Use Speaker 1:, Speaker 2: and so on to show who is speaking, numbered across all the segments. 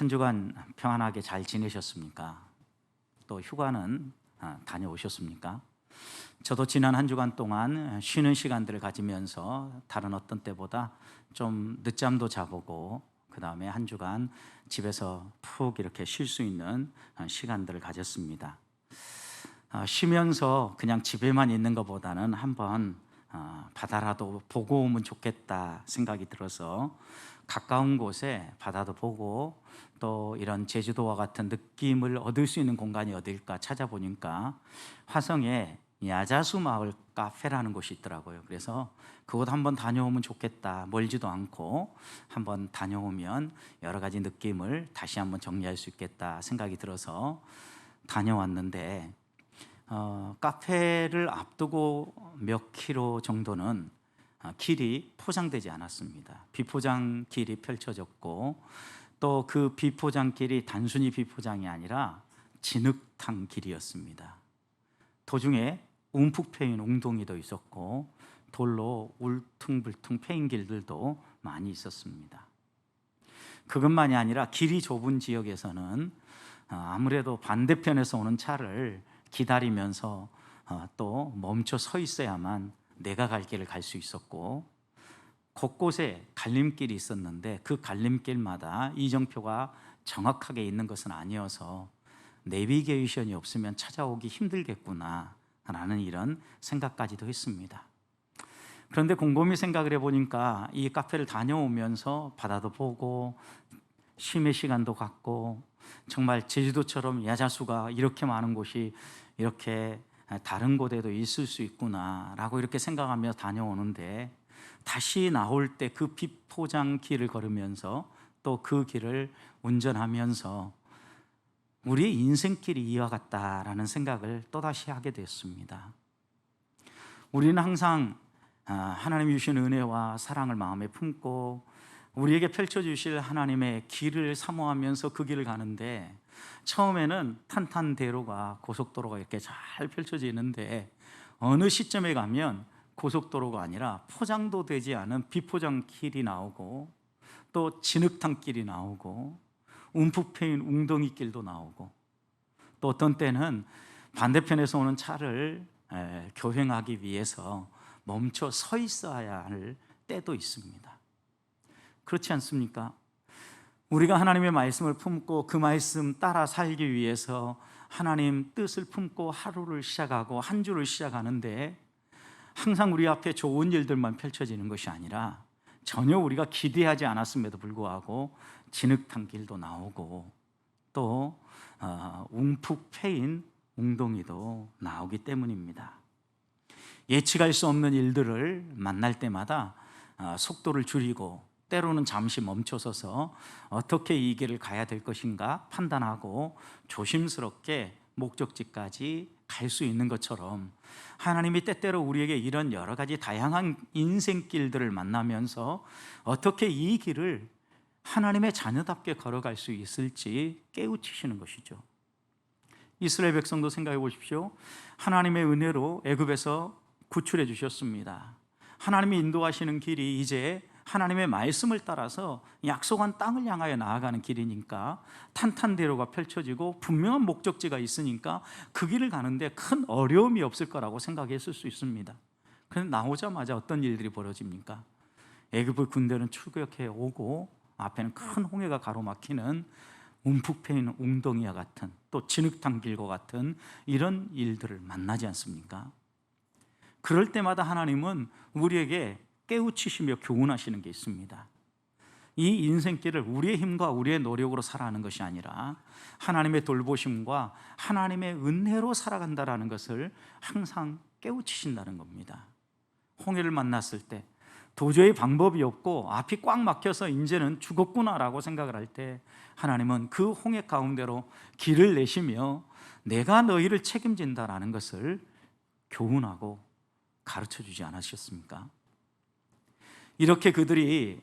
Speaker 1: 한 주간 평안하게 잘 지내셨습니까? 또 휴가는 다녀오셨습니까? 저도 지난 한 주간 동안 쉬는 시간들을 가지면서 다른 어떤 때보다 좀 늦잠도 자보고 그 다음에 한 주간 집에서 푹 이렇게 쉴 수 있는 시간들을 가졌습니다. 쉬면서 그냥 집에만 있는 것보다는 한번 바다라도 보고 오면 좋겠다 생각이 들어서 가까운 곳에 바다도 보고 또 이런 제주도와 같은 느낌을 얻을 수 있는 공간이 어딜까 찾아보니까 화성에 야자수 마을 카페라는 곳이 있더라고요. 그래서 그곳 한번 다녀오면 좋겠다, 멀지도 않고 한번 다녀오면 여러 가지 느낌을 다시 한번 정리할 수 있겠다 생각이 들어서 다녀왔는데 카페를 앞두고 몇 킬로 정도는 길이 포장되지 않았습니다. 비포장 길이 펼쳐졌고 또 그 비포장 길이 단순히 비포장이 아니라 진흙탕 길이었습니다. 도중에 움푹 패인 웅덩이도 있었고 돌로 울퉁불퉁 패인 길들도 많이 있었습니다. 그것만이 아니라 길이 좁은 지역에서는 아무래도 반대편에서 오는 차를 기다리면서 또 멈춰 서 있어야만 내가 갈 길을 갈 수 있었고 곳곳에 갈림길이 있었는데 그 갈림길마다 이정표가 정확하게 있는 것은 아니어서 내비게이션이 없으면 찾아오기 힘들겠구나 라는 이런 생각까지도 했습니다. 그런데 곰곰이 생각을 해보니까 이 카페를 다녀오면서 바다도 보고 쉼의 시간도 갖고 정말 제주도처럼 야자수가 이렇게 많은 곳이 이렇게 다른 곳에도 있을 수 있구나 라고 이렇게 생각하며 다녀오는데 다시 나올 때 그 비포장 길을 걸으면서 또 그 길을 운전하면서 우리의 인생길이 이와 같다라는 생각을 또다시 하게 됐습니다. 우리는 항상 하나님이 주신 은혜와 사랑을 마음에 품고 우리에게 펼쳐주실 하나님의 길을 사모하면서 그 길을 가는데 처음에는 탄탄대로가 고속도로가 이렇게 잘 펼쳐지는데 어느 시점에 가면 고속도로가 아니라 포장도 되지 않은 비포장 길이 나오고 또 진흙탕 길이 나오고 움푹 패인 웅덩이 길도 나오고 또 어떤 때는 반대편에서 오는 차를 교행하기 위해서 멈춰 서 있어야 할 때도 있습니다. 그렇지 않습니까? 우리가 하나님의 말씀을 품고 그 말씀 따라 살기 위해서 하나님 뜻을 품고 하루를 시작하고 한 주를 시작하는데 항상 우리 앞에 좋은 일들만 펼쳐지는 것이 아니라 전혀 우리가 기대하지 않았음에도 불구하고 진흙탕 길도 나오고 또 움푹 패인 웅덩이도 나오기 때문입니다. 예측할 수 없는 일들을 만날 때마다 속도를 줄이고 때로는 잠시 멈춰서서 어떻게 이 길을 가야 될 것인가 판단하고 조심스럽게 목적지까지 갈 수 있는 것처럼 하나님이 때때로 우리에게 이런 여러 가지 다양한 인생길들을 만나면서 어떻게 이 길을 하나님의 자녀답게 걸어갈 수 있을지 깨우치시는 것이죠. 이스라엘 백성도 생각해 보십시오. 하나님의 은혜로 애굽에서 구출해 주셨습니다. 하나님이 인도하시는 길이 이제 하나님의 말씀을 따라서 약속한 땅을 향하여 나아가는 길이니까 탄탄대로가 펼쳐지고 분명한 목적지가 있으니까 그 길을 가는데 큰 어려움이 없을 거라고 생각했을 수 있습니다. 그런데 나오자마자 어떤 일들이 벌어집니까? 애굽의 군대는 출격해 오고 앞에는 큰 홍해가 가로막히는 움푹 패인 웅덩이와 같은 또 진흙탕 길과 같은 이런 일들을 만나지 않습니까? 그럴 때마다 하나님은 우리에게 깨우치시며 교훈하시는 게 있습니다. 이 인생길을 우리의 힘과 우리의 노력으로 살아가는 것이 아니라 하나님의 돌보심과 하나님의 은혜로 살아간다는 것을 항상 깨우치신다는 겁니다. 홍해를 만났을 때 도저히 방법이 없고 앞이 꽉 막혀서 이제는 죽었구나라고 생각을 할 때 하나님은 그 홍해 가운데로 길을 내시며 내가 너희를 책임진다라는 것을 교훈하고 가르쳐 주지 않으셨습니까? 이렇게 그들이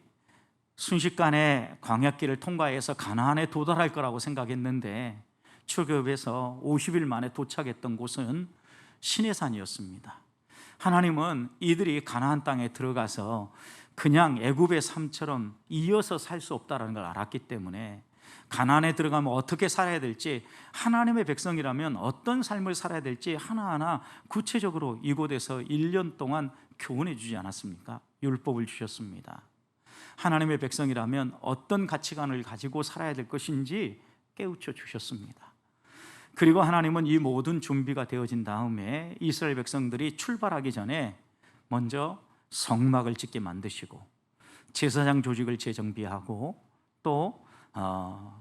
Speaker 1: 순식간에 광야길을 통과해서 가나안에 도달할 거라고 생각했는데 출애굽에서 50일 만에 도착했던 곳은 시내산이었습니다. 하나님은 이들이 가나안 땅에 들어가서 그냥 애굽의 삶처럼 이어서 살 수 없다는 걸 알았기 때문에 가나안에 들어가면 어떻게 살아야 될지, 하나님의 백성이라면 어떤 삶을 살아야 될지 하나하나 구체적으로 이곳에서 1년 동안 교훈해 주지 않았습니까? 율법을 주셨습니다. 하나님의 백성이라면 어떤 가치관을 가지고 살아야 될 것인지 깨우쳐 주셨습니다. 그리고 하나님은 이 모든 준비가 되어진 다음에 이스라엘 백성들이 출발하기 전에 먼저 성막을 짓게 만드시고 제사장 조직을 재정비하고 또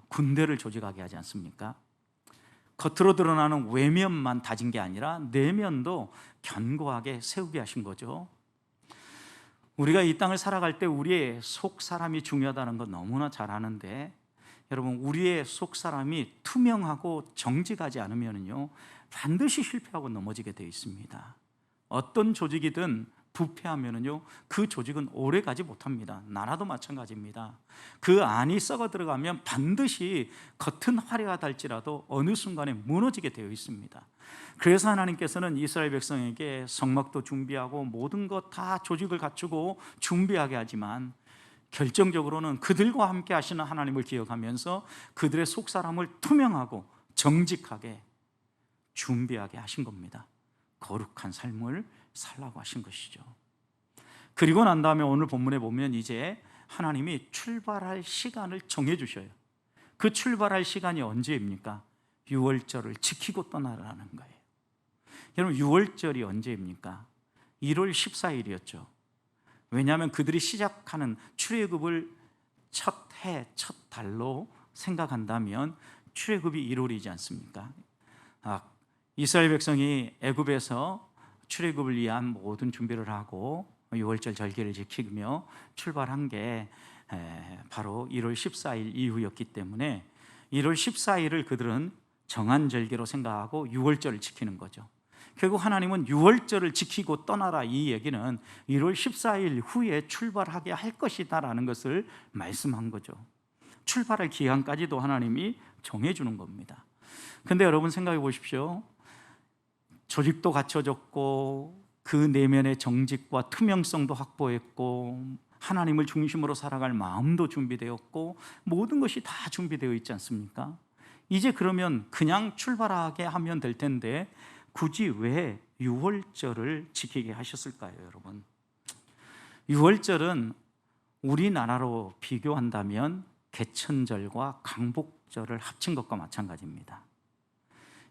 Speaker 1: 군대를 조직하게 하지 않습니까? 겉으로 드러나는 외면만 다진 게 아니라 내면도 견고하게 세우게 하신 거죠. 우리가 이 땅을 살아갈 때 우리의 속 사람이 중요하다는 건 너무나 잘 아는데, 여러분, 우리의 속 사람이 투명하고 정직하지 않으면요 반드시 실패하고 넘어지게 되어 있습니다. 어떤 조직이든 부패하면요 그 조직은 오래 가지 못합니다. 나라도 마찬가지입니다. 그 안이 썩어 들어가면 반드시 겉은 화려하다 할지라도 어느 순간에 무너지게 되어 있습니다. 그래서 하나님께서는 이스라엘 백성에게 성막도 준비하고 모든 것 다 조직을 갖추고 준비하게 하지만 결정적으로는 그들과 함께 하시는 하나님을 기억하면서 그들의 속사람을 투명하고 정직하게 준비하게 하신 겁니다. 거룩한 삶을 살라고 하신 것이죠. 그리고 난 다음에 오늘 본문에 보면 이제 하나님이 출발할 시간을 정해 주셔요. 그 출발할 시간이 언제입니까? 유월절을 지키고 떠나라는 거예요. 여러분, 유월절이 언제입니까? 1월 14일이었죠. 왜냐하면 그들이 시작하는 출애굽을 첫 해, 첫 달로 생각한다면 출애굽이 1월이지 않습니까? 이스라엘 백성이 애굽에서 출애굽을 위한 모든 준비를 하고 6월절 절기를 지키며 출발한 게 바로 1월 14일 이후였기 때문에 1월 14일을 그들은 정한 절기로 생각하고 6월절을 지키는 거죠. 결국 하나님은 6월절을 지키고 떠나라, 이 얘기는 1월 14일 후에 출발하게 할 것이다 라는 것을 말씀한 거죠. 출발할 기간까지도 하나님이 정해주는 겁니다. 근데 여러분 생각해 보십시오. 조직도 갖춰졌고 그 내면의 정직과 투명성도 확보했고 하나님을 중심으로 살아갈 마음도 준비되었고 모든 것이 다 준비되어 있지 않습니까? 이제 그러면 그냥 출발하게 하면 될 텐데 굳이 왜 6월절을 지키게 하셨을까요, 여러분? 6월절은 우리나라로 비교한다면 개천절과 강복절을 합친 것과 마찬가지입니다.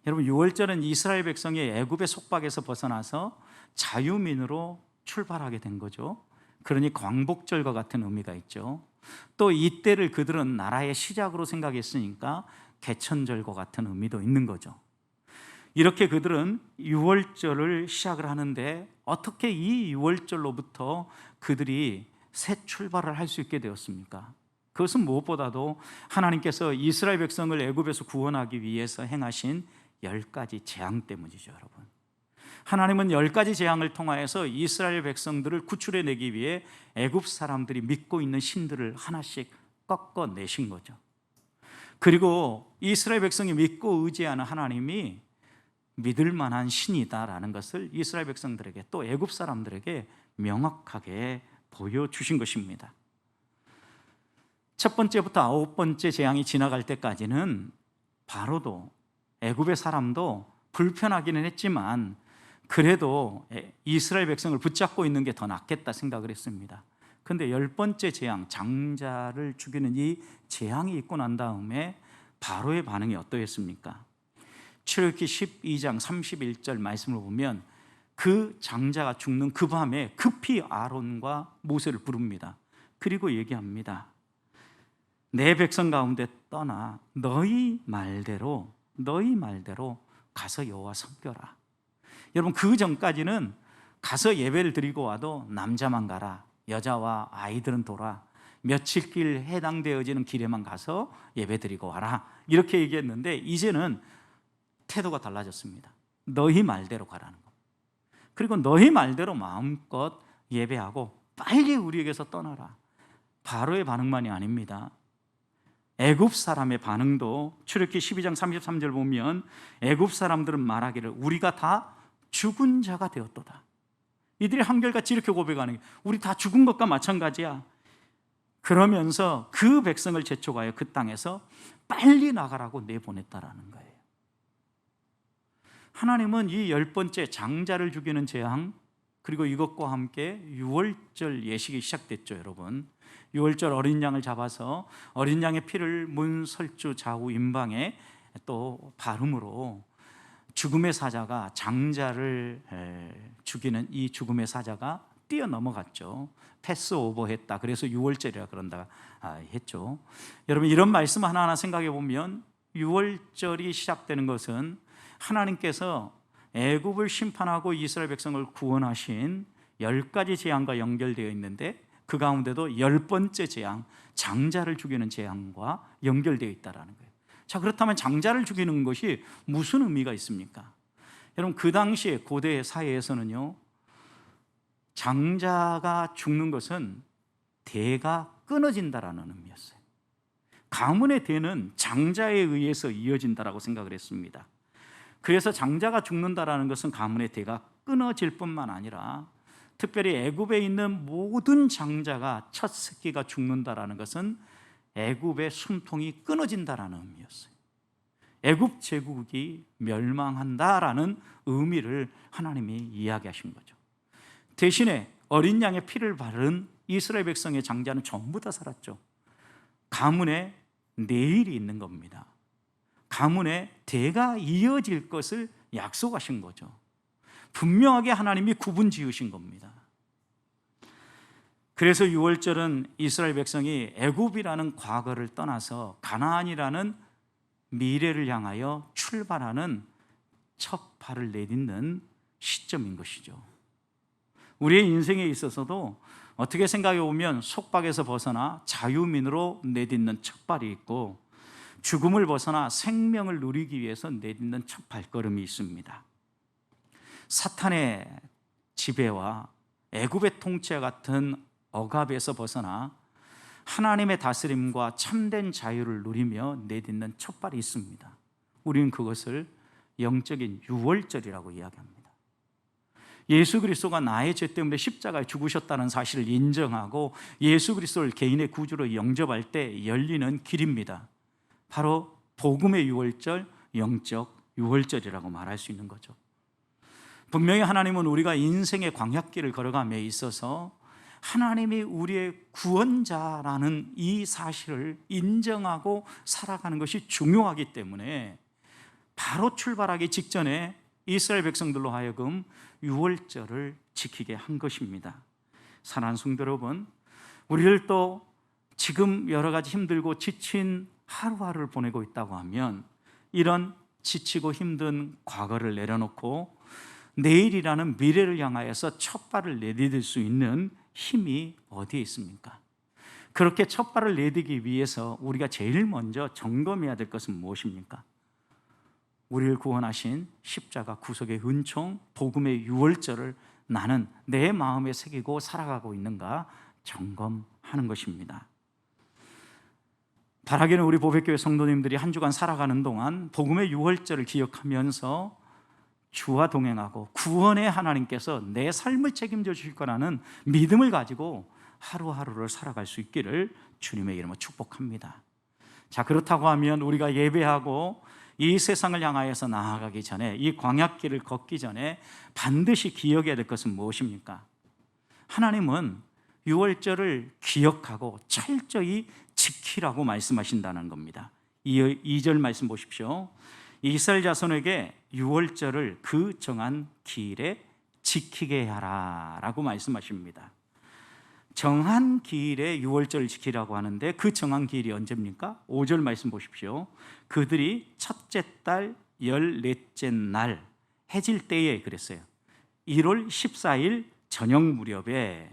Speaker 1: 여러분, 6월절은 이스라엘 백성이 애굽의 속박에서 벗어나서 자유민으로 출발하게 된 거죠. 그러니 광복절과 같은 의미가 있죠. 또 이때를 그들은 나라의 시작으로 생각했으니까 개천절과 같은 의미도 있는 거죠. 이렇게 그들은 6월절을 시작을 하는데 어떻게 이 6월절로부터 그들이 새 출발을 할 수 있게 되었습니까? 그것은 무엇보다도 하나님께서 이스라엘 백성을 애굽에서 구원하기 위해서 행하신 10가지 재앙 때문이죠, 여러분. 하나님은 10가지 재앙을 통하여서 이스라엘 백성들을 구출해내기 위해 애굽 사람들이 믿고 있는 신들을 하나씩 꺾어내신 거죠. 그리고 이스라엘 백성이 믿고 의지하는 하나님이 믿을 만한 신이다라는 것을 이스라엘 백성들에게 또 애굽 사람들에게 명확하게 보여주신 것입니다. 첫 번째부터 9번째 재앙이 지나갈 때까지는 바로도 애굽의 사람도 불편하기는 했지만 그래도 이스라엘 백성을 붙잡고 있는 게 더 낫겠다 생각을 했습니다. 그런데 10번째 재앙, 장자를 죽이는 이 재앙이 있고 난 다음에 바로의 반응이 어떠했습니까? 출애굽기 12장 31절 말씀을 보면 그 장자가 죽는 그 밤에 급히 아론과 모세를 부릅니다. 그리고 얘기합니다. 내 백성 가운데 떠나 너희 말대로 가서 여호와 섬겨라. 여러분, 그 전까지는 가서 예배를 드리고 와도 남자만 가라, 여자와 아이들은 돌아, 며칠 길 해당되어지는 길에만 가서 예배 드리고 와라, 이렇게 얘기했는데 이제는 태도가 달라졌습니다. 너희 말대로 가라는 것. 그리고 너희 말대로 마음껏 예배하고 빨리 우리에게서 떠나라. 바로의 반응만이 아닙니다. 애굽 사람의 반응도 출애굽기 12장 33절 보면 애굽 사람들은 말하기를 우리가 다 죽은 자가 되었도다. 이들이 한결같이 이렇게 고백하는 게 우리 다 죽은 것과 마찬가지야. 그러면서 그 백성을 재촉하여 그 땅에서 빨리 나가라고 내보냈다라는 거예요. 하나님은 이 10번째 장자를 죽이는 재앙, 그리고 이것과 함께 유월절 예식이 시작됐죠, 여러분. 유월절 어린 양을 잡아서 어린 양의 피를 문 설주 좌우 임방에 또 바름으로 죽음의 사자가 장자를 죽이는 이 죽음의 사자가 뛰어넘어갔죠. 패스오버했다. 그래서 유월절이라 그런다 했죠. 여러분, 이런 말씀 하나하나 생각해 보면 유월절이 시작되는 것은 하나님께서 애굽을 심판하고 이스라엘 백성을 구원하신 10가지 재앙과 연결되어 있는데, 그 가운데도 10번째 재앙, 장자를 죽이는 재앙과 연결되어 있다는 거예요. 자, 그렇다면 장자를 죽이는 것이 무슨 의미가 있습니까? 여러분, 그 당시에 고대 사회에서는요, 장자가 죽는 것은 대가 끊어진다라는 의미였어요. 가문의 대는 장자에 의해서 이어진다라고 생각을 했습니다. 그래서 장자가 죽는다라는 것은 가문의 대가 끊어질 뿐만 아니라 특별히 애굽에 있는 모든 장자가 첫 새끼가 죽는다라는 것은 애굽의 숨통이 끊어진다라는 의미였어요. 애굽 제국이 멸망한다라는 의미를 하나님이 이야기하신 거죠. 대신에 어린 양의 피를 바른 이스라엘 백성의 장자는 전부 다 살았죠. 가문에 내일이 있는 겁니다. 가문에 대가 이어질 것을 약속하신 거죠. 분명하게 하나님이 구분 지으신 겁니다. 그래서 유월절은 이스라엘 백성이 애굽이라는 과거를 떠나서 가나안이라는 미래를 향하여 출발하는 첫 발을 내딛는 시점인 것이죠. 우리의 인생에 있어서도 어떻게 생각해 보면 속박에서 벗어나 자유민으로 내딛는 첫 발이 있고, 죽음을 벗어나 생명을 누리기 위해서 내딛는 첫 발걸음이 있습니다. 사탄의 지배와 애굽의 통치와 같은 억압에서 벗어나 하나님의 다스림과 참된 자유를 누리며 내딛는 첫 발이 있습니다. 우리는 그것을 영적인 유월절이라고 이야기합니다. 예수 그리스도가 나의 죄 때문에 십자가에 죽으셨다는 사실을 인정하고 예수 그리스도를 개인의 구주로 영접할 때 열리는 길입니다. 바로 복음의 유월절, 영적 유월절이라고 말할 수 있는 거죠. 분명히 하나님은 우리가 인생의 광야길을 걸어감에 있어서 하나님이 우리의 구원자라는 이 사실을 인정하고 살아가는 것이 중요하기 때문에 바로 출발하기 직전에 이스라엘 백성들로 하여금 유월절을 지키게 한 것입니다. 사랑하는 성도 여러분, 우리를 또 지금 여러 가지 힘들고 지친 하루하루를 보내고 있다고 하면 이런 지치고 힘든 과거를 내려놓고 내일이라는 미래를 향하여서 첫 발을 내디딜 수 있는 힘이 어디에 있습니까? 그렇게 첫 발을 내디기 위해서 우리가 제일 먼저 점검해야 될 것은 무엇입니까? 우리를 구원하신 십자가 구속의 은총, 복음의 유월절을 나는 내 마음에 새기고 살아가고 있는가 점검하는 것입니다. 바라기는 우리 보배교회 성도님들이 한 주간 살아가는 동안 복음의 유월절을 기억하면서 주와 동행하고 구원의 하나님께서 내 삶을 책임져 주실 거라는 믿음을 가지고 하루하루를 살아갈 수 있기를 주님의 이름으로 축복합니다. 자, 그렇다고 하면 우리가 예배하고 이 세상을 향하여서 나아가기 전에, 이 광야길을 걷기 전에 반드시 기억해야 될 것은 무엇입니까? 하나님은 유월절을 기억하고 철저히 지키라고 말씀하신다는 겁니다. 2절 말씀 보십시오. 이스라엘 자손에게 유월절을 그 정한 기일에 지키게 하라 라고 말씀하십니다. 정한 기일에 유월절을 지키라고 하는데 그 정한 기일이 언제입니까? 5절 말씀 보십시오. 그들이 첫째 달 14째 날 해질 때에 그랬어요. 1월 14일 저녁 무렵에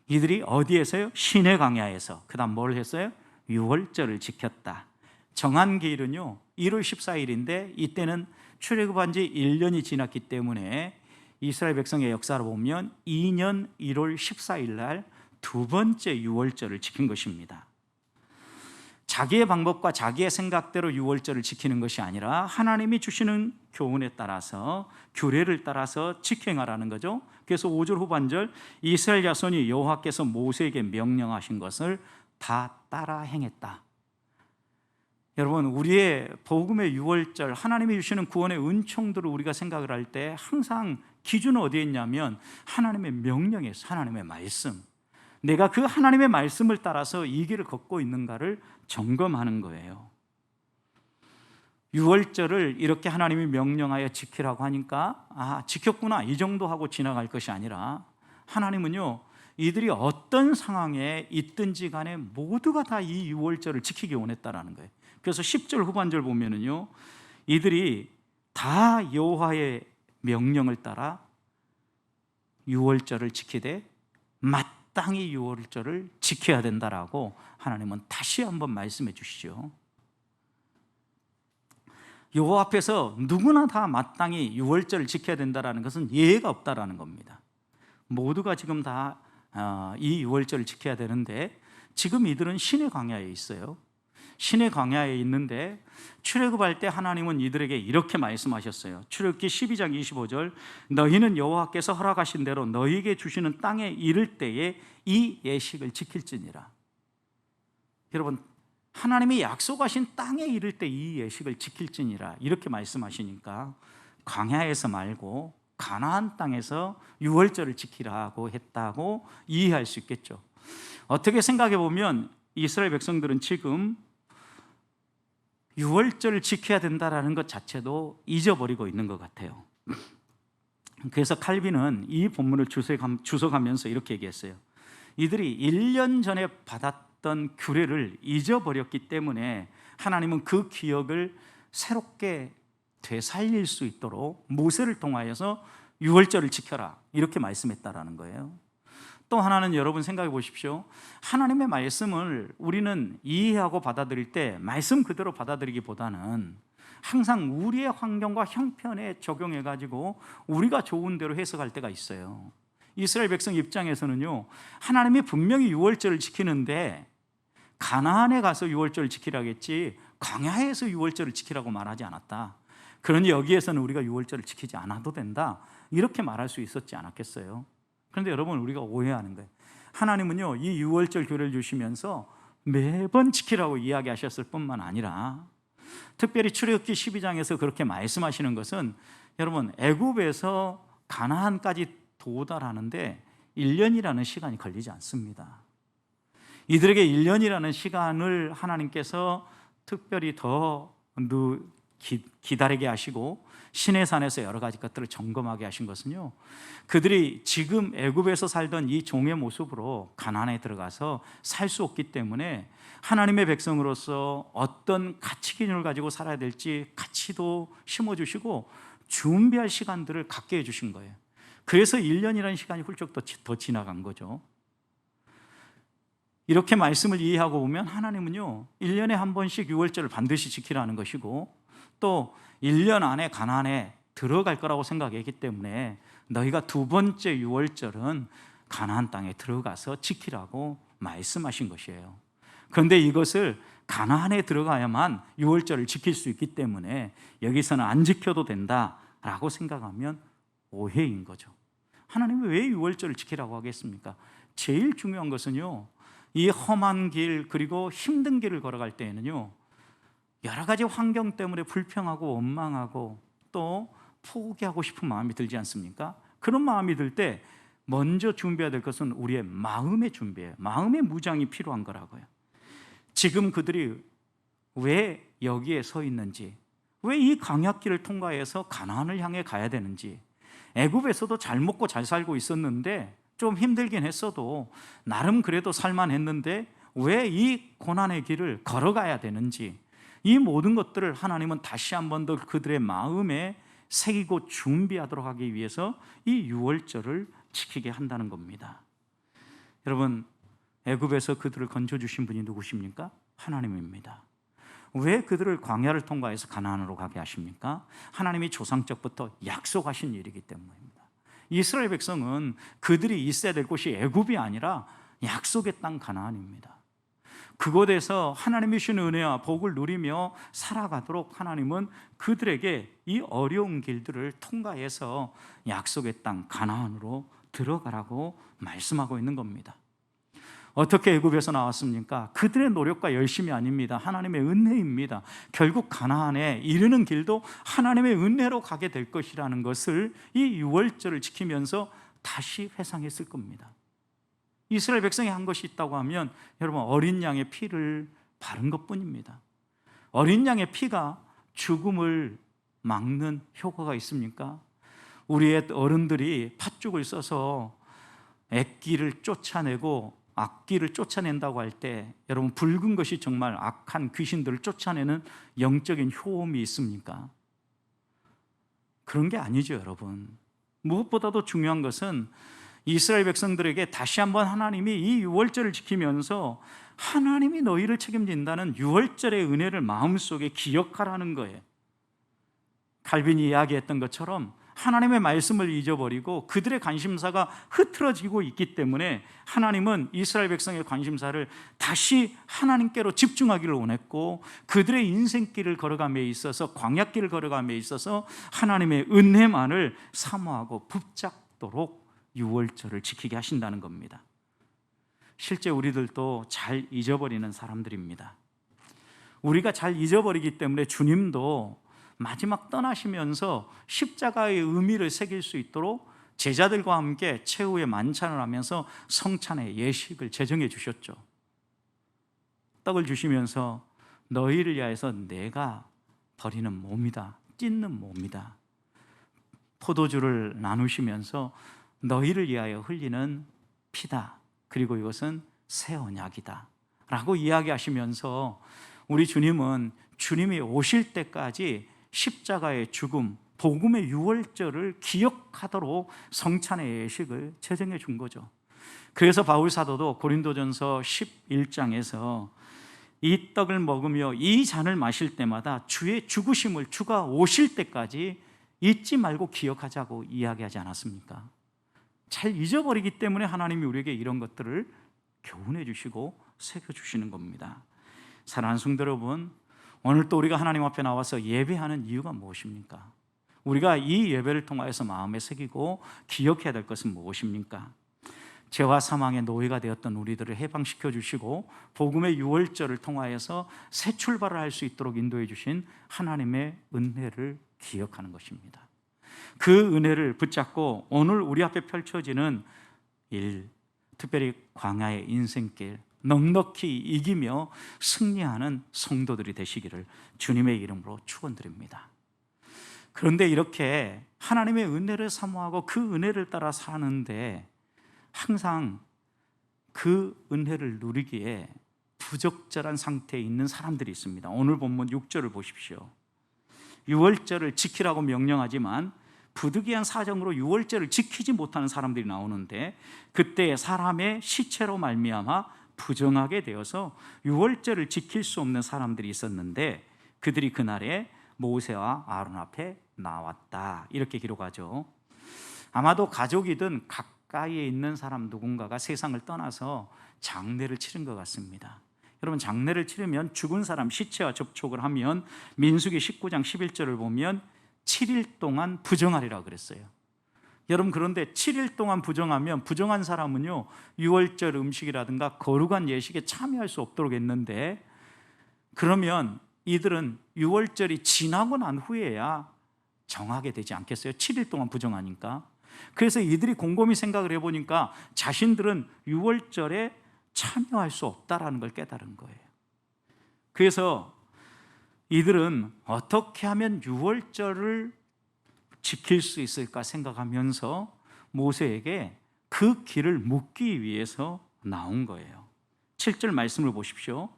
Speaker 1: 이들이 어디에서요? 시내 광야에서. 그 다음 뭘 했어요? 유월절을 지켰다. 정한 기일은요 1월 14일인데 이때는 출애굽한 지 1년이 지났기 때문에 이스라엘 백성의 역사를 보면 2년 1월 14일 날 두 번째 유월절을 지킨 것입니다. 자기의 방법과 자기의 생각대로 유월절을 지키는 것이 아니라 하나님이 주시는 교훈에 따라서, 규례를 따라서 지켜행하라는 거죠. 그래서 5절 후반절 이스라엘 자손이 여호와께서 모세에게 명령하신 것을 다 따라 행했다. 여러분, 우리의 복음의 유월절, 하나님이 주시는 구원의 은총들을 우리가 생각을 할 때 항상 기준은 어디에 있냐면 하나님의 명령에서, 하나님의 말씀, 내가 그 하나님의 말씀을 따라서 이 길을 걷고 있는가를 점검하는 거예요. 유월절을 이렇게 하나님이 명령하여 지키라고 하니까 지켰구나 이 정도 하고 지나갈 것이 아니라, 하나님은요, 이들이 어떤 상황에 있든지 간에 모두가 다 이 유월절을 지키기 원했다라는 거예요. 그래서 10절 후반절 보면은요, 이들이 다 여호와의 명령을 따라 유월절을 지키되 마땅히 유월절을 지켜야 된다라고 하나님은 다시 한번 말씀해 주시죠. 여호와 앞에서 누구나 다 마땅히 유월절을 지켜야 된다라는 것은 예외가 없다라는 겁니다. 모두가 지금 다 이 유월절을 지켜야 되는데, 지금 이들은 신의 광야에 있어요. 신의 광야에 있는데 출애굽할 때 하나님은 이들에게 이렇게 말씀하셨어요. 출애굽기 12장 25절, 너희는 여호와께서 허락하신 대로 너희에게 주시는 땅에 이를 때에 이 예식을 지킬지니라. 여러분, 하나님이 약속하신 땅에 이를 때 이 예식을 지킬지니라 이렇게 말씀하시니까 광야에서 말고 가나안 땅에서 유월절을 지키라고 했다고 이해할 수 있겠죠. 어떻게 생각해 보면 이스라엘 백성들은 지금 유월절을 지켜야 된다라는 것 자체도 잊어버리고 있는 것 같아요. 그래서 칼빈은 이 본문을 주석하면서 이렇게 얘기했어요. 이들이 1년 전에 받았던 규례를 잊어버렸기 때문에 하나님은 그 기억을 새롭게 되살릴 수 있도록 모세를 통하여서 유월절을 지켜라 이렇게 말씀했다라는 거예요. 또 하나는 여러분 생각해 보십시오. 하나님의 말씀을 우리는 이해하고 받아들일 때 말씀 그대로 받아들이기보다는 항상 우리의 환경과 형편에 적용해 가지고 우리가 좋은 대로 해석할 때가 있어요. 이스라엘 백성 입장에서는요, 하나님이 분명히 유월절을 지키는데 가나안에 가서 유월절을 지키라고 했지 광야에서 유월절을 지키라고 말하지 않았다. 그러니 여기에서는 우리가 유월절을 지키지 않아도 된다 이렇게 말할 수 있었지 않았겠어요? 그런데 여러분, 우리가 오해하는 거예요. 하나님은요, 이 유월절 규례를 주시면서 매번 지키라고 이야기하셨을 뿐만 아니라 특별히 출애굽기 12장에서 그렇게 말씀하시는 것은, 여러분, 애굽에서 가나안까지 도달하는데 1년이라는 시간이 걸리지 않습니다. 이들에게 1년이라는 시간을 하나님께서 특별히 더 기다리게 하시고 시내산에서 여러 가지 것들을 점검하게 하신 것은요, 그들이 지금 애굽에서 살던 이 종의 모습으로 가나안에 들어가서 살 수 없기 때문에 하나님의 백성으로서 어떤 가치 기준을 가지고 살아야 될지 가치도 심어주시고 준비할 시간들을 갖게 해주신 거예요. 그래서 1년이라는 시간이 훌쩍 더 지나간 거죠. 이렇게 말씀을 이해하고 보면 하나님은요, 1년에 한 번씩 유월절을 반드시 지키라는 것이고, 또 1년 안에 가나안에 들어갈 거라고 생각했기 때문에 너희가 두 번째 유월절은 가나안 땅에 들어가서 지키라고 말씀하신 것이에요. 그런데 이것을 가나안에 들어가야만 유월절을 지킬 수 있기 때문에 여기서는 안 지켜도 된다라고 생각하면 오해인 거죠. 하나님이 왜 유월절을 지키라고 하겠습니까? 제일 중요한 것은요, 이 험한 길 그리고 힘든 길을 걸어갈 때에는요, 여러 가지 환경 때문에 불평하고 원망하고 또 포기하고 싶은 마음이 들지 않습니까? 그런 마음이 들 때 먼저 준비해야 될 것은 우리의 마음의 준비예요. 마음의 무장이 필요한 거라고요. 지금 그들이 왜 여기에 서 있는지, 왜 이 광야길을 통과해서 가나안을 향해 가야 되는지, 애굽에서도 잘 먹고 잘 살고 있었는데 좀 힘들긴 했어도 나름 그래도 살만했는데 왜 이 고난의 길을 걸어가야 되는지, 이 모든 것들을 하나님은 다시 한 번 더 그들의 마음에 새기고 준비하도록 하기 위해서 이 유월절을 지키게 한다는 겁니다. 여러분, 애굽에서 그들을 건져주신 분이 누구십니까? 하나님입니다. 왜 그들을 광야를 통과해서 가나안으로 가게 하십니까? 하나님이 조상적부터 약속하신 일이기 때문입니다. 이스라엘 백성은 그들이 있어야 될 곳이 애굽이 아니라 약속의 땅 가나안입니다. 그곳에서 하나님이 주신 은혜와 복을 누리며 살아가도록 하나님은 그들에게 이 어려운 길들을 통과해서 약속의 땅 가나안으로 들어가라고 말씀하고 있는 겁니다. 어떻게 애굽에서 나왔습니까? 그들의 노력과 열심이 아닙니다. 하나님의 은혜입니다. 결국 가나안에 이르는 길도 하나님의 은혜로 가게 될 것이라는 것을 이 유월절을 지키면서 다시 회상했을 겁니다. 이스라엘 백성이 한 것이 있다고 하면 여러분, 어린 양의 피를 바른 것뿐입니다. 어린 양의 피가 죽음을 막는 효과가 있습니까? 우리의 어른들이 팥죽을 써서 액기를 쫓아내고 악기를 쫓아낸다고 할 때 여러분, 붉은 것이 정말 악한 귀신들을 쫓아내는 영적인 효험이 있습니까? 그런 게 아니죠, 여러분. 무엇보다도 중요한 것은 이스라엘 백성들에게 다시 한번 하나님이 이 유월절을 지키면서 하나님이 너희를 책임진다는 유월절의 은혜를 마음속에 기억하라는 거예요. 칼빈이 이야기했던 것처럼 하나님의 말씀을 잊어버리고 그들의 관심사가 흐트러지고 있기 때문에 하나님은 이스라엘 백성의 관심사를 다시 하나님께로 집중하기를 원했고, 그들의 인생길을 걸어감에 있어서, 광야길을 걸어감에 있어서 하나님의 은혜만을 사모하고 붙잡도록 유월절을 지키게 하신다는 겁니다. 실제 우리들도 잘 잊어버리는 사람들입니다. 우리가 잘 잊어버리기 때문에 주님도 마지막 떠나시면서 십자가의 의미를 새길 수 있도록 제자들과 함께 최후의 만찬을 하면서 성찬의 예식을 제정해 주셨죠. 떡을 주시면서 너희를 위하여서 내가 버리는 몸이다, 찢는 몸이다. 포도주를 나누시면서 너희를 위하여 흘리는 피다, 그리고 이것은 새 언약이다 라고 이야기하시면서 우리 주님은 주님이 오실 때까지 십자가의 죽음, 복음의 유월절을 기억하도록 성찬의 예식을 제정해 준 거죠. 그래서 바울 사도도 고린도전서 11장에서 이 떡을 먹으며 이 잔을 마실 때마다 주의 죽으심을, 주가 오실 때까지 잊지 말고 기억하자고 이야기하지 않았습니까? 잘 잊어버리기 때문에 하나님이 우리에게 이런 것들을 교훈해 주시고 새겨주시는 겁니다. 사랑하는 성도 여러분, 오늘 또 우리가 하나님 앞에 나와서 예배하는 이유가 무엇입니까? 우리가 이 예배를 통하여서 마음에 새기고 기억해야 될 것은 무엇입니까? 죄와 사망의 노예가 되었던 우리들을 해방시켜 주시고 복음의 유월절을 통하여서 새 출발을 할 수 있도록 인도해 주신 하나님의 은혜를 기억하는 것입니다. 그 은혜를 붙잡고 오늘 우리 앞에 펼쳐지는 일, 특별히 광야의 인생길 넉넉히 이기며 승리하는 성도들이 되시기를 주님의 이름으로 축원드립니다. 그런데 이렇게 하나님의 은혜를 사모하고 그 은혜를 따라 사는데 항상 그 은혜를 누리기에 부적절한 상태에 있는 사람들이 있습니다. 오늘 본문 6절을 보십시오. 유월절을 지키라고 명령하지만 부득이한 사정으로 유월절을 지키지 못하는 사람들이 나오는데, 그때 사람의 시체로 말미암아 부정하게 되어서 유월절을 지킬 수 없는 사람들이 있었는데 그들이 그날에 모세와 아론 앞에 나왔다, 이렇게 기록하죠. 아마도 가족이든 가까이에 있는 사람 누군가가 세상을 떠나서 장례를 치른 것 같습니다. 여러분, 장례를 치르면 죽은 사람 시체와 접촉을 하면 민수기 19장 11절을 보면 7일 동안 부정하리라고 그랬어요. 여러분, 그런데 7일 동안 부정하면 부정한 사람은요, 유월절 음식이라든가 거룩한 예식에 참여할 수 없도록 했는데, 그러면 이들은 유월절이 지나고 난 후에야 정하게 되지 않겠어요? 7일 동안 부정하니까. 그래서 이들이 곰곰이 생각을 해보니까 자신들은 유월절에 참여할 수 없다라는 걸 깨달은 거예요. 그래서 이들은 어떻게 하면 유월절을 지킬 수 있을까 생각하면서 모세에게 그 길을 묻기 위해서 나온 거예요. 7절 말씀을 보십시오.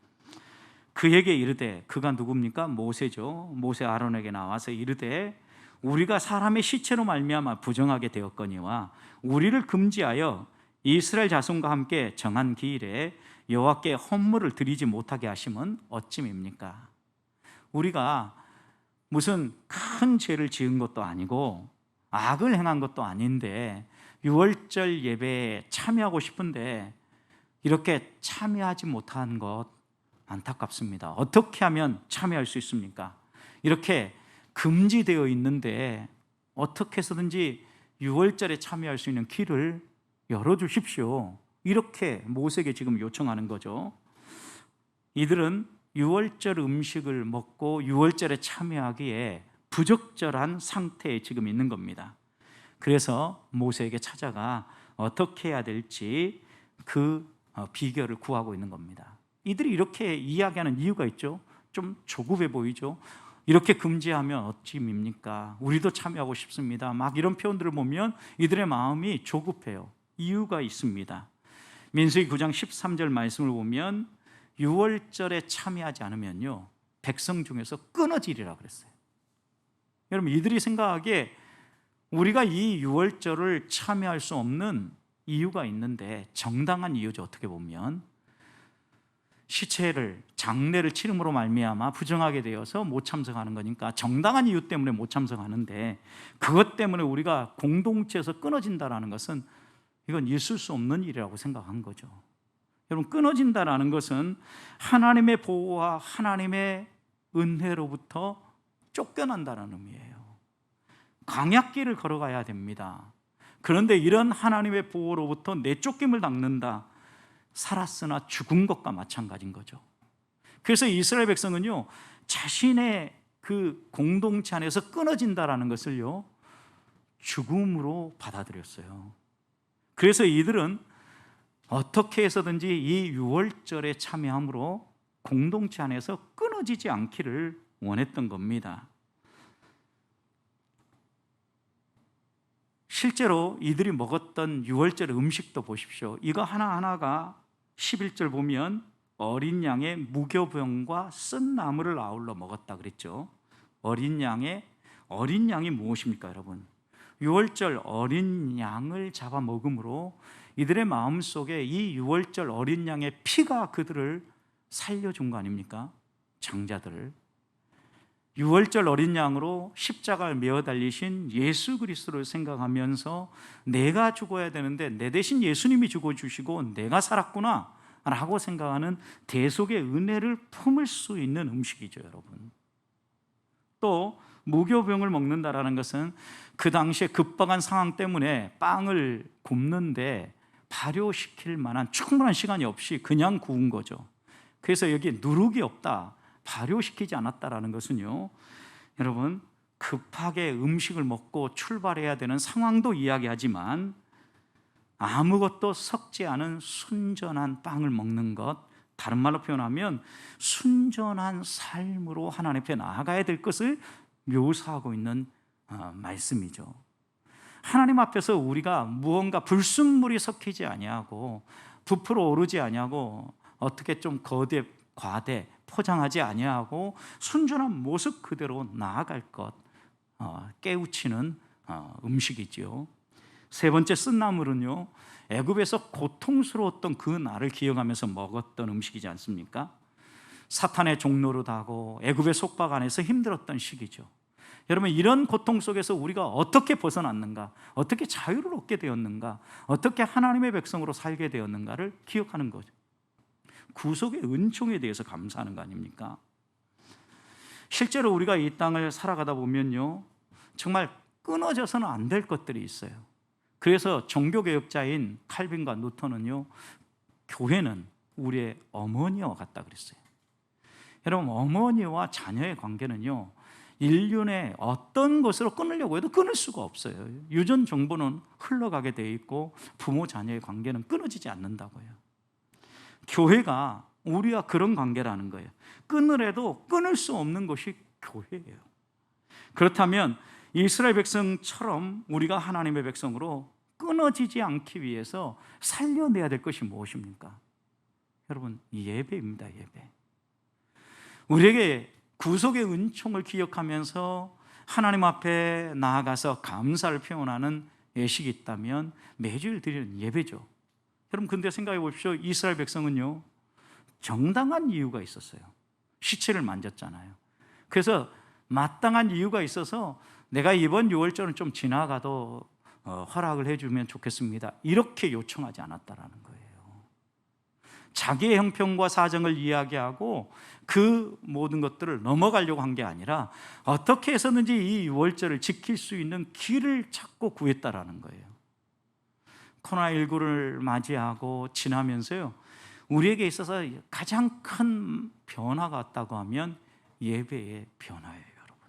Speaker 1: 그에게 이르되, 그가 누굽니까? 모세죠. 모세 아론에게 나와서 이르되, 우리가 사람의 시체로 말미암아 부정하게 되었거니와 우리를 금지하여 이스라엘 자손과 함께 정한 기일에 여호와께 헌물을 드리지 못하게 하심은 어찌입니까? 우리가 무슨 큰 죄를 지은 것도 아니고 악을 행한 것도 아닌데 유월절 예배에 참여하고 싶은데 이렇게 참여하지 못한 것 안타깝습니다. 어떻게 하면 참여할 수 있습니까? 이렇게 금지되어 있는데 어떻게 해서든지 유월절에 참여할 수 있는 길을 열어주십시오. 이렇게 모세에게 지금 요청하는 거죠. 이들은 유월절 음식을 먹고 유월절에 참여하기에 부적절한 상태에 지금 있는 겁니다. 그래서 모세에게 찾아가 어떻게 해야 될지 그 비결을 구하고 있는 겁니다. 이들이 이렇게 이야기하는 이유가 있죠. 좀 조급해 보이죠. 이렇게 금지하면 어찌입니까? 우리도 참여하고 싶습니다. 막 이런 표현들을 보면 이들의 마음이 조급해요. 이유가 있습니다. 민수기 9장 13절 말씀을 보면 유월절에 참여하지 않으면요, 백성 중에서 끊어지리라 그랬어요. 여러분, 이들이 생각하기에 우리가 이 유월절을 참여할 수 없는 이유가 있는데 정당한 이유죠. 어떻게 보면 시체를 장례를 치름으로 말미암아 부정하게 되어서 못 참석하는 거니까 정당한 이유 때문에 못 참석하는데, 그것 때문에 우리가 공동체에서 끊어진다라는 것은 이건 있을 수 없는 일이라고 생각한 거죠. 여러분, 끊어진다라는 것은 하나님의 보호와 하나님의 은혜로부터 쫓겨난다는 의미예요. 광야길을 걸어가야 됩니다. 그런데 이런 하나님의 보호로부터 내쫓김을 당는다. 살았으나 죽은 것과 마찬가지인 거죠. 그래서 이스라엘 백성은요, 자신의 그 공동체 안에서 끊어진다라는 것을요, 죽음으로 받아들였어요. 그래서 이들은 어떻게 해서든지 이 유월절에 참여함으로 공동체 안에서 끊어지지 않기를 원했던 겁니다. 실제로 이들이 먹었던 유월절 음식도 보십시오. 이거 하나하나가 11절 보면 어린 양의 무교병과 쓴 나물을 아울러 먹었다 그랬죠. 어린 양이 무엇입니까, 여러분? 유월절 어린 양을 잡아 먹음으로 이들의 마음속에 이 유월절 어린 양의 피가 그들을 살려준 거 아닙니까? 장자들을. 유월절 어린 양으로 십자가를 메어 달리신 예수 그리스도를 생각하면서 내가 죽어야 되는데 내 대신 예수님이 죽어주시고 내가 살았구나 라고 생각하는 대속의 은혜를 품을 수 있는 음식이죠, 여러분. 또 무교병을 먹는다라는 것은 그 당시에 급박한 상황 때문에 빵을 굽는데 발효시킬 만한 충분한 시간이 없이 그냥 구운 거죠. 그래서 여기 누룩이 없다, 발효시키지 않았다라는 것은요, 여러분, 급하게 음식을 먹고 출발해야 되는 상황도 이야기하지만 아무것도 섞지 않은 순전한 빵을 먹는 것, 다른 말로 표현하면 순전한 삶으로 하나님 앞에 나아가야 될 것을 묘사하고 있는 말씀이죠. 하나님 앞에서 우리가 무언가 불순물이 섞이지 아니하고 부풀어 오르지 아니하고 어떻게 좀 과대 포장하지 아니하고 순전한 모습 그대로 나아갈 것, 깨우치는 음식이지요. 세 번째 쓴나물은요, 애굽에서 고통스러웠던 그 날을 기억하면서 먹었던 음식이지 않습니까? 사탄의 종노릇 하고 애굽의 속박 안에서 힘들었던 시기죠. 여러분, 이런 고통 속에서 우리가 어떻게 벗어났는가, 어떻게 자유를 얻게 되었는가, 어떻게 하나님의 백성으로 살게 되었는가를 기억하는 거죠. 구속의 은총에 대해서 감사하는 거 아닙니까? 실제로 우리가 이 땅을 살아가다 보면요, 정말 끊어져서는 안 될 것들이 있어요. 그래서 종교개혁자인 칼빈과 누턴은요, 교회는 우리의 어머니와 같다 그랬어요. 여러분, 어머니와 자녀의 관계는요, 인륜의 어떤 것으로 끊으려고 해도 끊을 수가 없어요. 유전 정보는 흘러가게 돼 있고 부모 자녀의 관계는 끊어지지 않는다고요. 교회가 우리와 그런 관계라는 거예요. 끊으래도 끊을 수 없는 것이 교회예요. 그렇다면 이스라엘 백성처럼 우리가 하나님의 백성으로 끊어지지 않기 위해서 살려내야 될 것이 무엇입니까? 여러분, 예배입니다. 예배. 우리에게 구속의 은총을 기억하면서 하나님 앞에 나아가서 감사를 표현하는 예식이 있다면 매주일 드리는 예배죠. 여러분, 근데 생각해 보십시오. 이스라엘 백성은요, 정당한 이유가 있었어요. 시체를 만졌잖아요. 그래서 마땅한 이유가 있어서 내가 이번 유월절은 좀 지나가도 허락을 해주면 좋겠습니다, 이렇게 요청하지 않았다라는 거예요. 자기의 형편과 사정을 이야기하고 그 모든 것들을 넘어가려고 한 게 아니라 어떻게 해서든지 이 유월절을 지킬 수 있는 길을 찾고 구했다라는 거예요. 코로나19를 맞이하고 지나면서요, 우리에게 있어서 가장 큰 변화가 왔다고 하면 예배의 변화예요, 여러분.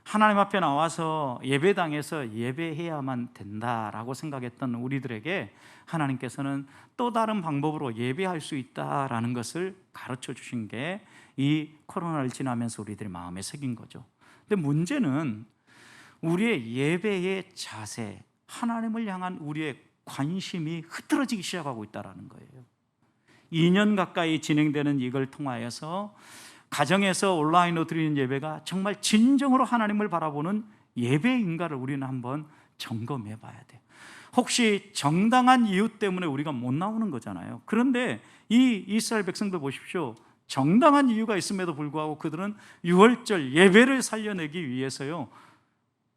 Speaker 1: 하나님 앞에 나와서 예배당에서 예배해야만 된다라고 생각했던 우리들에게 하나님께서는 또 다른 방법으로 예배할 수 있다라는 것을 가르쳐 주신 게 이 코로나를 지나면서 우리들의 마음에 새긴 거죠. 근데 문제는 우리의 예배의 자세, 하나님을 향한 우리의 관심이 흐트러지기 시작하고 있다는 거예요. 2년 가까이 진행되는 이걸 통하여서 가정에서 온라인으로 드리는 예배가 정말 진정으로 하나님을 바라보는 예배인가를 우리는 한번 점검해 봐야 돼요. 혹시 정당한 이유 때문에 우리가 못 나오는 거잖아요. 그런데 이 이스라엘 백성들 보십시오. 정당한 이유가 있음에도 불구하고 그들은 유월절 예배를 살려내기 위해서요,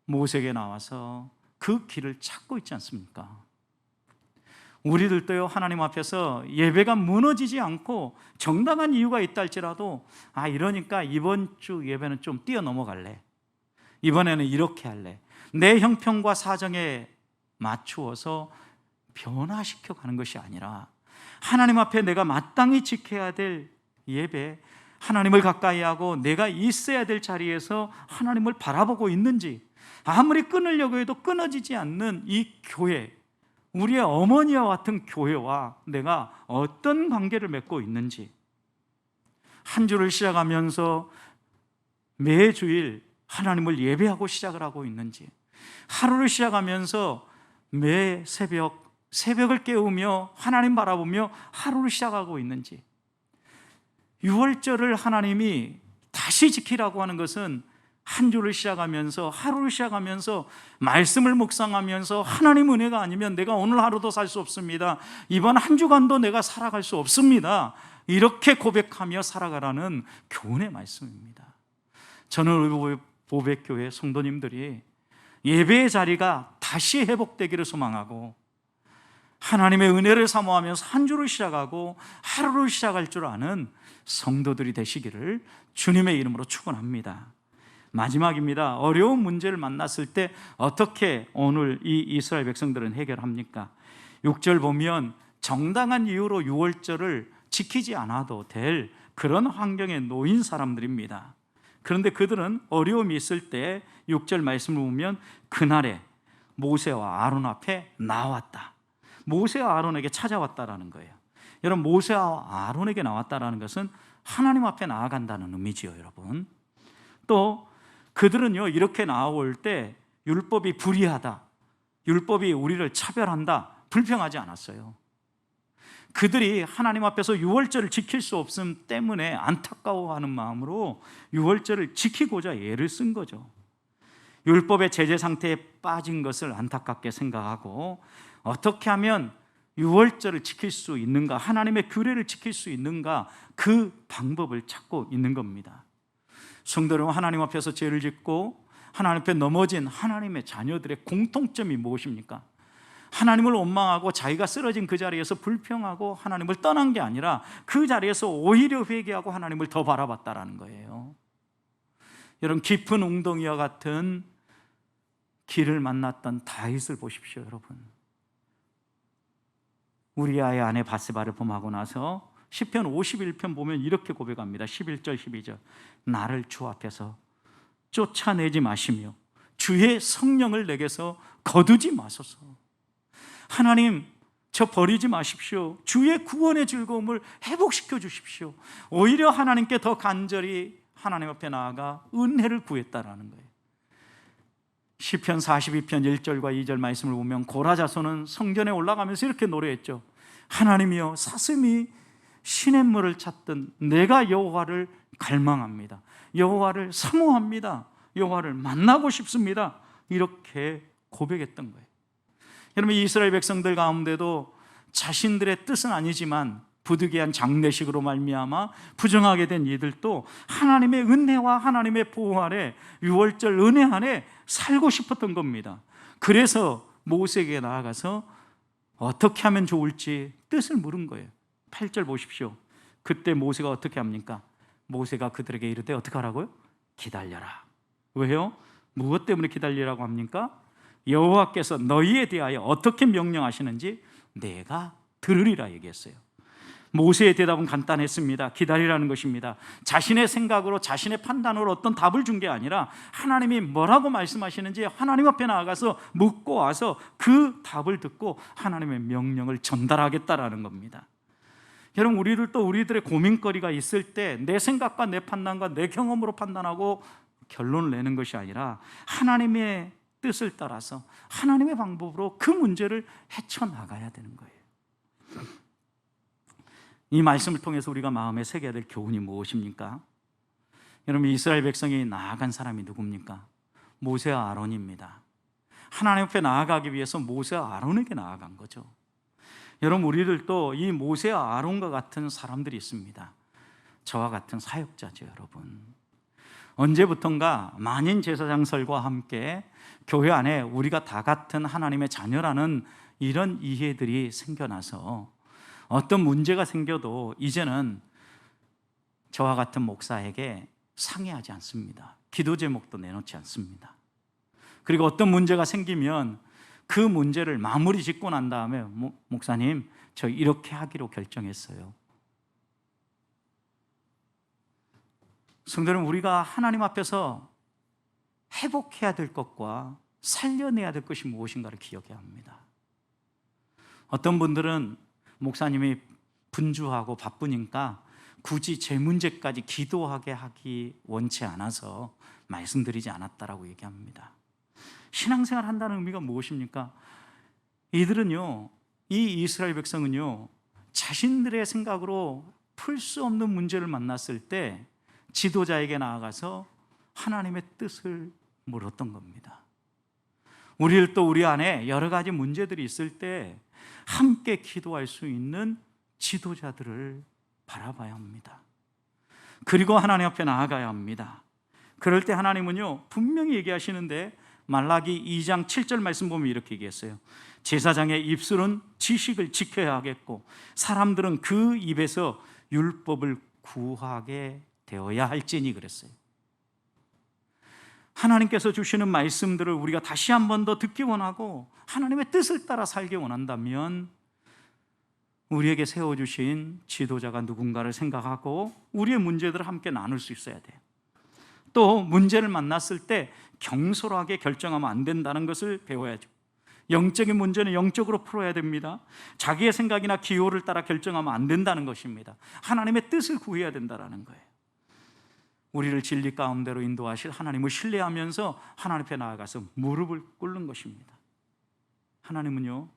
Speaker 1: 모세에게 나와서 그 길을 찾고 있지 않습니까? 우리들도요, 하나님 앞에서 예배가 무너지지 않고 정당한 이유가 있다 할지라도 이러니까 이번 주 예배는 좀 뛰어넘어갈래, 이번에는 이렇게 할래, 내 형편과 사정에 맞추어서 변화시켜 가는 것이 아니라 하나님 앞에 내가 마땅히 지켜야 될 예배, 하나님을 가까이 하고 내가 있어야 될 자리에서 하나님을 바라보고 있는지, 아무리 끊으려고 해도 끊어지지 않는 이 교회, 우리의 어머니와 같은 교회와 내가 어떤 관계를 맺고 있는지, 한 주를 시작하면서 매주일 하나님을 예배하고 시작을 하고 있는지, 하루를 시작하면서 매 새벽을 깨우며 하나님 바라보며 하루를 시작하고 있는지, 유월절을 하나님이 다시 지키라고 하는 것은 한 주를 시작하면서 하루를 시작하면서 말씀을 묵상하면서 하나님 은혜가 아니면 내가 오늘 하루도 살 수 없습니다, 이번 한 주간도 내가 살아갈 수 없습니다, 이렇게 고백하며 살아가라는 교훈의 말씀입니다. 저는 우리 보백교회 성도님들이 예배의 자리가 다시 회복되기를 소망하고 하나님의 은혜를 사모하면서 한 주를 시작하고 하루를 시작할 줄 아는 성도들이 되시기를 주님의 이름으로 축원합니다. 마지막입니다. 어려운 문제를 만났을 때 어떻게 오늘 이 이스라엘 백성들은 해결합니까? 6절 보면 정당한 이유로 유월절을 지키지 않아도 될 그런 환경에 놓인 사람들입니다. 그런데 그들은 어려움이 있을 때 6절 말씀을 보면 그날에 모세와 아론 앞에 나왔다, 모세와 아론에게 찾아왔다라는 거예요. 여러분, 모세와 아론에게 나왔다라는 것은 하나님 앞에 나아간다는 의미지요, 여러분. 또 그들은요, 이렇게 나올 때 율법이 불의하다, 율법이 우리를 차별한다, 불평하지 않았어요. 그들이 하나님 앞에서 유월절을 지킬 수 없음 때문에 안타까워하는 마음으로 유월절을 지키고자 애를 쓴 거죠. 율법의 제재 상태에 빠진 것을 안타깝게 생각하고 어떻게 하면 유월절을 지킬 수 있는가, 하나님의 규례를 지킬 수 있는가, 그 방법을 찾고 있는 겁니다. 성도는 하나님 앞에서 죄를 짓고 하나님 앞에 넘어진 하나님의 자녀들의 공통점이 무엇입니까? 하나님을 원망하고 자기가 쓰러진 그 자리에서 불평하고 하나님을 떠난 게 아니라 그 자리에서 오히려 회개하고 하나님을 더 바라봤다라는 거예요. 여러분, 깊은 웅덩이와 같은 길을 만났던 다윗을 보십시오, 여러분. 우리아의 아내 바세바를 범하고 나서 시편 51편 보면 이렇게 고백합니다. 11절 12절 나를 주 앞에서 쫓아내지 마시며 주의 성령을 내게서 거두지 마소서. 하나님, 저 버리지 마십시오. 주의 구원의 즐거움을 회복시켜 주십시오. 오히려 하나님께 더 간절히 하나님 앞에 나아가 은혜를 구했다라는 거예요. 시편 42편 1절과 2절 말씀을 보면 고라 자손은 성전에 올라가면서 이렇게 노래했죠. 하나님이여, 사슴이 시냇물을 찾던 내가 여호와를 갈망합니다. 여호와를 사모합니다. 여호와를 만나고 싶습니다. 이렇게 고백했던 거예요. 여러분, 이스라엘 백성들 가운데도 자신들의 뜻은 아니지만 부득이한 장례식으로 말미암아 부정하게 된 이들도 하나님의 은혜와 하나님의 보호 아래, 유월절 은혜 안에 살고 싶었던 겁니다. 그래서 모세에게 나아가서 어떻게 하면 좋을지 뜻을 물은 거예요. 8절 보십시오. 그때 모세가 어떻게 합니까? 모세가 그들에게 이르되 어떻게 하라고요? 기다려라. 왜요? 무엇 때문에 기다리라고 합니까? 여호와께서 너희에 대하여 어떻게 명령하시는지 내가 들으리라 얘기했어요. 모세의 대답은 간단했습니다. 기다리라는 것입니다. 자신의 생각으로, 자신의 판단으로 어떤 답을 준 게 아니라 하나님이 뭐라고 말씀하시는지 하나님 앞에 나아가서 묻고 와서 그 답을 듣고 하나님의 명령을 전달하겠다라는 겁니다. 여러분, 우리들도 우리들의 고민거리가 있을 때 내 생각과 내 판단과 내 경험으로 판단하고 결론을 내는 것이 아니라 하나님의 뜻을 따라서 하나님의 방법으로 그 문제를 헤쳐나가야 되는 거예요. 이 말씀을 통해서 우리가 마음에 새겨야 될 교훈이 무엇입니까? 여러분, 이스라엘 백성이 나아간 사람이 누굽니까? 모세와 아론입니다. 하나님 앞에 나아가기 위해서 모세와 아론에게 나아간 거죠. 여러분, 우리들도 이 모세와 아론과 같은 사람들이 있습니다. 저와 같은 사역자죠, 여러분. 언제부턴가 만인 제사장설과 함께 교회 안에 우리가 다 같은 하나님의 자녀라는 이런 이해들이 생겨나서 어떤 문제가 생겨도 이제는 저와 같은 목사에게 상의하지 않습니다. 기도 제목도 내놓지 않습니다. 그리고 어떤 문제가 생기면 그 문제를 마무리 짓고 난 다음에 목사님, 저 이렇게 하기로 결정했어요. 성도 여러분, 우리가 하나님 앞에서 회복해야 될 것과 살려내야 될 것이 무엇인가를 기억해야 합니다. 어떤 분들은 목사님이 분주하고 바쁘니까 굳이 제 문제까지 기도하게 하기 원치 않아서 말씀드리지 않았다라고 얘기합니다. 신앙생활 한다는 의미가 무엇입니까? 이들은요, 이 이스라엘 백성은요, 자신들의 생각으로 풀 수 없는 문제를 만났을 때 지도자에게 나아가서 하나님의 뜻을 물었던 겁니다. 우리들도 우리 안에 여러 가지 문제들이 있을 때 함께 기도할 수 있는 지도자들을 바라봐야 합니다. 그리고 하나님 앞에 나아가야 합니다. 그럴 때 하나님은요, 분명히 얘기하시는데 말라기 2장 7절 말씀 보면 이렇게 얘기했어요. 제사장의 입술은 지식을 지켜야 하겠고 사람들은 그 입에서 율법을 구하게 되어야 할지니 그랬어요. 하나님께서 주시는 말씀들을 우리가 다시 한 번 더 듣기 원하고 하나님의 뜻을 따라 살기 원한다면 우리에게 세워주신 지도자가 누군가를 생각하고 우리의 문제들을 함께 나눌 수 있어야 돼요. 또 문제를 만났을 때 경솔하게 결정하면 안 된다는 것을 배워야죠. 영적인 문제는 영적으로 풀어야 됩니다. 자기의 생각이나 기호를 따라 결정하면 안 된다는 것입니다. 하나님의 뜻을 구해야 된다는 거예요. 우리를 진리 가운데로 인도하실 하나님을 신뢰하면서 하나님 앞에 나아가서 무릎을 꿇는 것입니다. 하나님은요,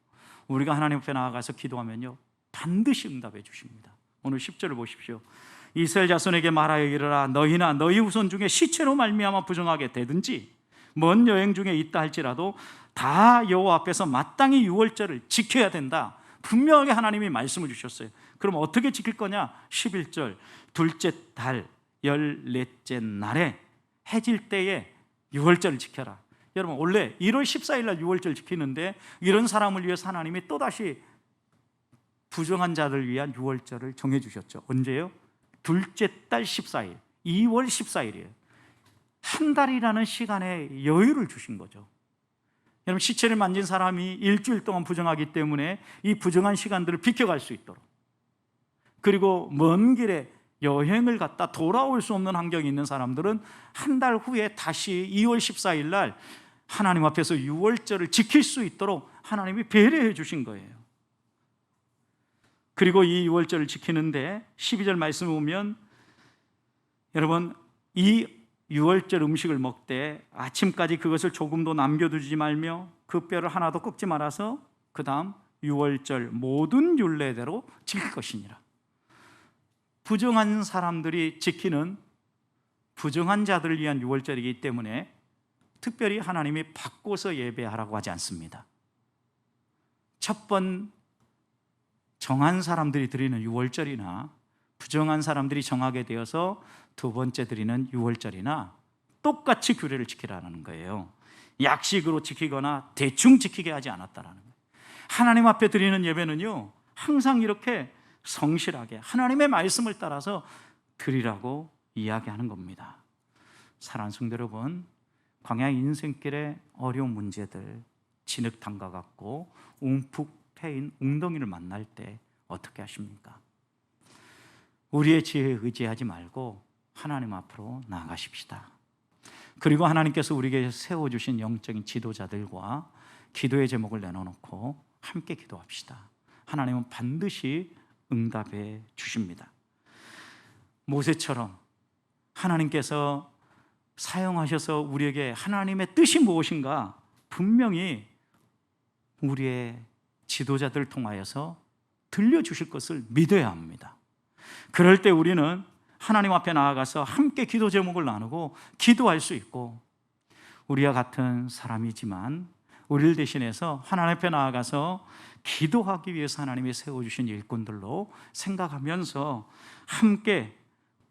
Speaker 1: 우리가 하나님 앞에 나아가서 기도하면요, 반드시 응답해 주십니다. 오늘 10절을 보십시오. 이스라엘 자손에게 말하여 이르라. 너희나 너희 후손 중에 시체로 말미암아 부정하게 되든지 먼 여행 중에 있다 할지라도 다 여호와 앞에서 마땅히 유월절을 지켜야 된다. 분명하게 하나님이 말씀을 주셨어요. 그럼 어떻게 지킬 거냐? 11절 둘째 달 14째 날에 해질 때에 유월절을 지켜라. 여러분, 원래 1월 14일 날 유월절 지키는데 이런 사람을 위해서 하나님이 또다시 부정한 자들 위한 유월절을 정해주셨죠. 언제요? 둘째 달 14일, 2월 14일이에요. 한 달이라는 시간에 여유를 주신 거죠. 여러분, 시체를 만진 사람이 일주일 동안 부정하기 때문에 이 부정한 시간들을 비켜갈 수 있도록, 그리고 먼 길에 여행을 갔다 돌아올 수 없는 환경이 있는 사람들은 한 달 후에 다시 2월 14일 날 하나님 앞에서 유월절을 지킬 수 있도록 하나님이 배려해 주신 거예요. 그리고 이 유월절을 지키는데 12절 말씀을 보면, 여러분, 이 유월절 음식을 먹되 아침까지 그것을 조금도 남겨두지 말며 그 뼈를 하나도 꺾지 말아서 그 다음 유월절 모든 율례대로 지킬 것이니라. 부정한 사람들이 지키는 부정한 자들을 위한 유월절이기 때문에 특별히 하나님이 바꿔서 예배하라고 하지 않습니다. 첫 번 정한 사람들이 드리는 유월절이나 부정한 사람들이 정하게 되어서 두 번째 드리는 유월절이나 똑같이 규례를 지키라는 거예요. 약식으로 지키거나 대충 지키게 하지 않았다라는 거예요. 하나님 앞에 드리는 예배는요, 항상 이렇게 성실하게 하나님의 말씀을 따라서 드리라고 이야기하는 겁니다. 사랑하는 성도 여러분, 광야 인생길의 어려운 문제들, 진흙탕과 같고 움푹 패인 웅덩이를 만날 때 어떻게 하십니까? 우리의 지혜에 의지하지 말고 하나님 앞으로 나아가십시다. 그리고 하나님께서 우리에게 세워주신 영적인 지도자들과 기도의 제목을 내놓고 함께 기도합시다. 하나님은 반드시 응답해 주십니다. 모세처럼 하나님께서 사용하셔서 우리에게 하나님의 뜻이 무엇인가 분명히 우리의 지도자들을 통하여서 들려주실 것을 믿어야 합니다. 그럴 때 우리는 하나님 앞에 나아가서 함께 기도 제목을 나누고 기도할 수 있고, 우리와 같은 사람이지만 우리를 대신해서 하나님 앞에 나아가서 기도하기 위해서 하나님이 세워주신 일꾼들로 생각하면서 함께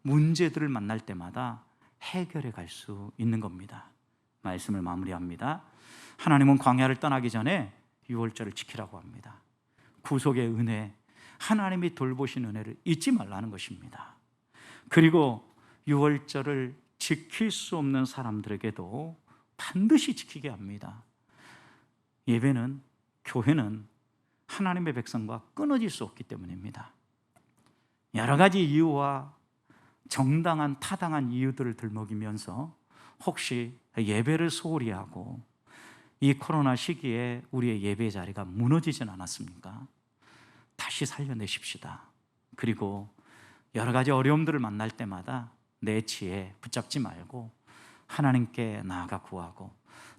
Speaker 1: 문제들을 만날 때마다 해결해 갈 수 있는 겁니다. 말씀을 마무리합니다. 하나님은 광야를 떠나기 전에 유월절을 지키라고 합니다. 구속의 은혜, 하나님이 돌보신 은혜를 잊지 말라는 것입니다. 그리고 유월절을 지킬 수 없는 사람들에게도 반드시 지키게 합니다. 예배는, 교회는 하나님의 백성과 끊어질 수 없기 때문입니다. 여러 가지 이유와 정당한 타당한 이유들을 들먹이면서 혹시 예배를 소홀히 하고 이 코로나 시기에 우리의 예배 자리가 무너지진 않았습니까? 다시 살려내십시다. 그리고 여러 가지 어려움들을 만날 때마다 내 지혜 붙잡지 말고 하나님께 나아가 구하고,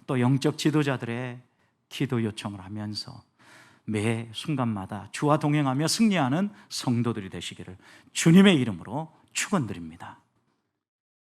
Speaker 1: 또 영적 지도자들의 기도 요청을 하면서 매 순간마다 주와 동행하며 승리하는 성도들이 되시기를 주님의 이름으로 축원드립니다.